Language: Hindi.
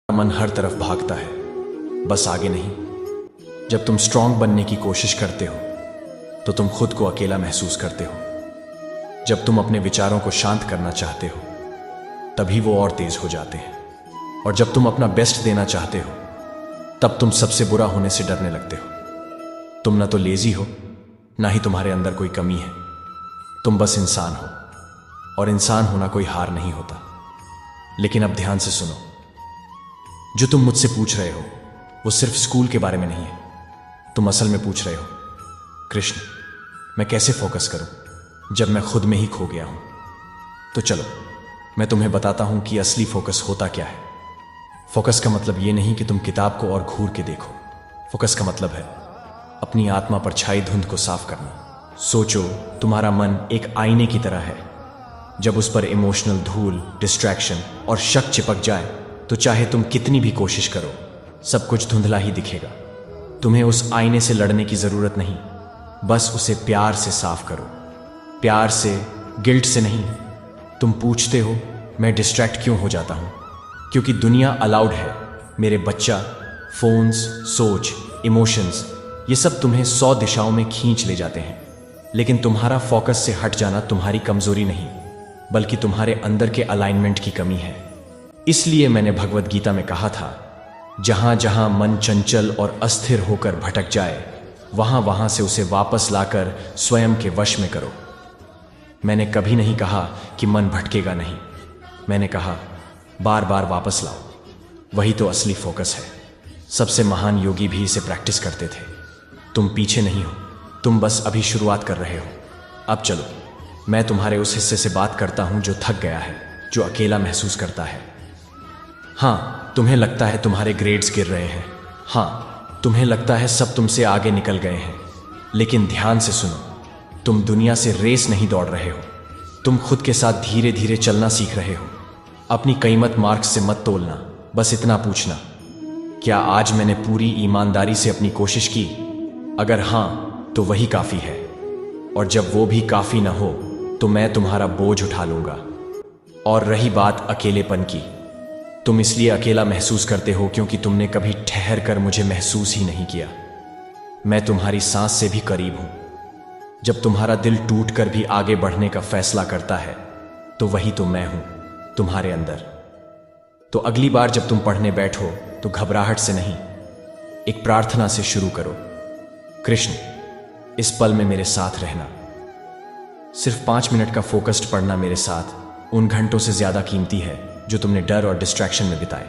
मन हर तरफ भागता है, बस आगे नहीं। जब तुम स्ट्रांग बनने की कोशिश करते हो तो तुम खुद को अकेला महसूस करते हो। जब तुम अपने विचारों को शांत करना चाहते हो तभी वो और तेज हो जाते हैं। और जब तुम अपना बेस्ट देना चाहते हो तब तुम सबसे बुरा होने से डरने लगते हो। तुम ना तो लेजी हो, ना ही तुम्हारे अंदर कोई कमी है। तुम बस इंसान हो, और इंसान होना कोई हार नहीं होता। लेकिन अब ध्यान से सुनो, जो तुम मुझसे पूछ रहे हो वो सिर्फ स्कूल के बारे में नहीं है। तुम असल में पूछ रहे हो, कृष्ण मैं कैसे फोकस करूं जब मैं खुद में ही खो गया हूं। तो चलो मैं तुम्हें बताता हूं कि असली फोकस होता क्या है। फोकस का मतलब ये नहीं कि तुम किताब को और घूर के देखो। फोकस का मतलब है अपनी आत्मा पर छाई धुंध को साफ करना। सोचो, तुम्हारा मन एक आईने की तरह है। जब उस पर इमोशनल धूल, डिस्ट्रैक्शन और शक चिपक जाए तो चाहे तुम कितनी भी कोशिश करो, सब कुछ धुंधला ही दिखेगा। तुम्हें उस आईने से लड़ने की जरूरत नहीं, बस उसे प्यार से साफ करो। प्यार से, गिल्ट से नहीं। तुम पूछते हो मैं डिस्ट्रैक्ट क्यों हो जाता हूं? क्योंकि दुनिया अलाउड है। मेरे बच्चा, फोन्स, सोच, इमोशंस, ये सब तुम्हें 100 दिशाओं में खींच ले जाते हैं। लेकिन तुम्हारा फोकस से हट जाना तुम्हारी कमजोरी नहीं, बल्कि तुम्हारे अंदर के अलाइनमेंट की कमी है। इसलिए मैंने भगवत गीता में कहा था, जहां जहां मन चंचल और अस्थिर होकर भटक जाए, वहां वहां से उसे वापस लाकर स्वयं के वश में करो। मैंने कभी नहीं कहा कि मन भटकेगा नहीं। मैंने कहा बार बार वापस लाओ। वही तो असली फोकस है। सबसे महान योगी भी इसे प्रैक्टिस करते थे। तुम पीछे नहीं हो, तुम बस अभी शुरुआत कर रहे हो। अब चलो मैं तुम्हारे उस हिस्से से बात करता हूं जो थक गया है, जो अकेला महसूस करता है। हाँ, तुम्हें लगता है तुम्हारे ग्रेड्स गिर रहे हैं। हाँ, तुम्हें लगता है सब तुमसे आगे निकल गए हैं। लेकिन ध्यान से सुनो, तुम दुनिया से रेस नहीं दौड़ रहे हो। तुम खुद के साथ धीरे धीरे चलना सीख रहे हो। अपनी कीमत मार्क्स से मत तोलना, बस इतना पूछना, क्या आज मैंने पूरी ईमानदारी से अपनी कोशिश की? अगर हाँ, तो वही काफी है। और जब वो भी काफी ना हो तो मैं तुम्हारा बोझ उठा लूंगा। और रही बात अकेलेपन की, तुम इसलिए अकेला महसूस करते हो क्योंकि तुमने कभी ठहर कर मुझे महसूस ही नहीं किया। मैं तुम्हारी सांस से भी करीब हूं। जब तुम्हारा दिल टूट कर भी आगे बढ़ने का फैसला करता है तो वही तो मैं हूं, तुम्हारे अंदर। तो अगली बार जब तुम पढ़ने बैठो तो घबराहट से नहीं, एक प्रार्थना से शुरू करो। कृष्ण, इस पल में मेरे साथ रहना। सिर्फ 5 मिनट का फोकस्ड पढ़ना मेरे साथ उन घंटों से ज्यादा कीमती है जो तुमने डर और डिस्ट्रैक्शन में बिताए।